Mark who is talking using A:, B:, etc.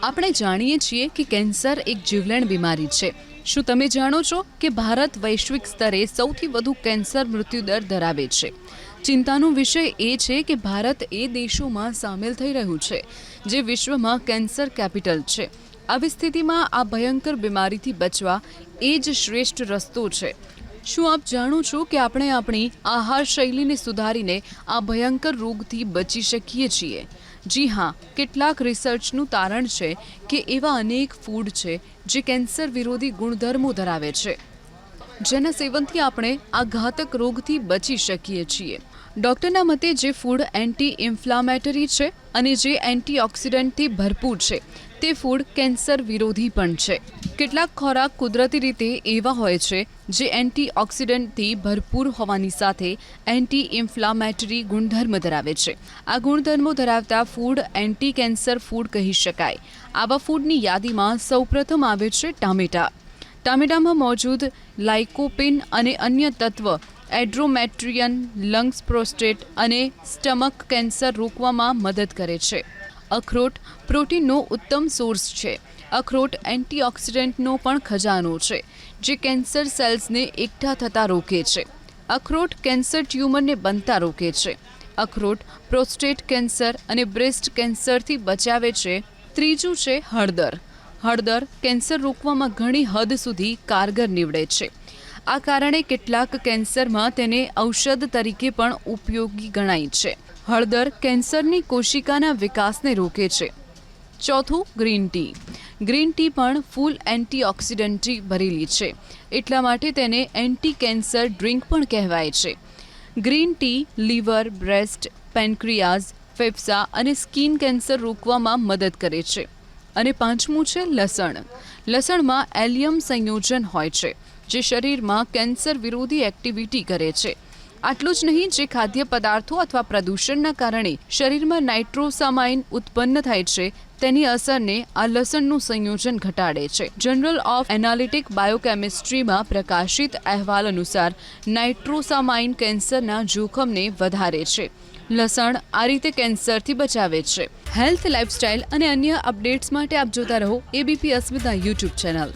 A: આપણે જાણીએ છીએ કે કેન્સર એક જીવલેણ બીમારી છે। શું તમે જાણો છો કે ભારત વૈશ્વિક સ્તરે સૌથી વધુ કેન્સર મૃત્યુદર ધરાવે છે? ચિંતાનો વિષય એ છે કે ભારત એ દેશોમાં સામેલ થઈ રહ્યું છે જે વિશ્વમાં કેન્સર કેપિટલ છે। આવી સ્થિતિમાં આ ભયંકર બીમારીથી બચવા એ જ શ્રેષ્ઠ રસ્તો છે। શું આપ જાણો છો કે આપણે આપણી આહાર શૈલીને સુધારીને આ ભયંકર રોગથી બચી શકીએ છીએ? જી હા, કેટલાક રિસર્ચનું તારણ છે કે એવા અનેક ફૂડ છે જે કેન્સર વિરોધી ગુણધર્મો ધરાવે છે, જેના સેવનથી આપણે આ ઘાતક રોગથી બચી શકીએ છીએ। ડૉક્ટરના મતે જે ફૂડ એન્ટી ઇન્ફ્લામેટરી છે અને જે એન્ટીઓક્સિડન્ટથી ભરપૂર છે તે ફૂડ કેન્સર વિરોધી પણ છે। કેટલાક ખોરાક કુદરતી રીતે એવા હોય છે જે એન્ટીઓક્સિડન્ટથી ભરપૂર હોવાની સાથે એન્ટી ઇન્ફ્લામેટરી ગુણધર્મ ધરાવે છે। આ ગુણધર્મો ધરાવતા ફૂડ એન્ટી કેન્સર ફૂડ કહી શકાય। આવા ફૂડની યાદીમાં સૌપ્રથમ આવે છે ટામેટાં। ટામેટામાં મોજૂદ લાઇકોપીન અને અન્ય તત્વ એડ્રોમેટ્રિયન લંગ્સ, પ્રોસ્ટેટ અને સ્ટમક કેન્સર રોકવામાં મદદ કરે છે। અખરોટ પ્રોટીનનો ઉત્તમ સોર્સ છે। અખરોટ એન્ટીઓક્સિડન્ટનો પણ ખજાનો છે જે કેન્સર સેલ્સને એકઠા થતાં રોકે છે। અખરોટ કેન્સર ટ્યુમરને બનતા રોકે છે। અખરોટ પ્રોસ્ટેટ કેન્સર અને બ્રેસ્ટ કેન્સરથી બચાવે છે। ત્રીજું છે હળદર। હળદર કેન્સર રોકવામાં ઘણી હદ સુધી કારગર નીવડે છે। આ કારણે કેટલાક કેન્સરમાં તેને ઔષધ તરીકે પણ ઉપયોગી ગણાય છે। હળદર કેન્સરની કોશિકાના વિકાસને રોકે છે। ચોથું ગ્રીન ટી। ગ્રીન ટી પણ ફૂલ એન્ટીઓક્સિડન્ટથી ભરેલી છે, એટલા માટે તેને એન્ટી કેન્સર ડ્રિંક પણ કહેવાય છે। ગ્રીન ટી લીવર, બ્રેસ્ટ, પેનક્રિયાઝ, ફેફસા અને સ્કિન કેન્સર રોકવામાં મદદ કરે છે। અને પાંચમું છે લસણ। લસણમાં એલિયમ સંયોજન હોય છે જે શરીરમાં કેન્સર વિરોધી એક્ટિવિટી કરે છે। આટલું જ નહીં, જે ખાદ્ય પદાર્થો અથવા પ્રદૂષણના કારણે શરીરમાં નાઇટ્રોસામાઇન ઉત્પન્ન થાય છે તેની અસરને આ લસણનું સંયોજન ઘટાડે છે। જર્નલ ઓફ એનાલિટિક બાયોકેમિસ્ટ્રીમાં પ્રકાશિત અહેવાલ અનુસાર નાઇટ્રોસામાઇન કેન્સરના જોખમને વધારે છે। લસણ આ રીતે કેન્સરથી બચાવે છે। હેલ્થ, લાઇફસ્ટાઇલ અને અન્ય અપડેટ્સ માટે આપ જોતા રહો એબીપી અસ્મિતા યુટ્યુબ ચેનલ।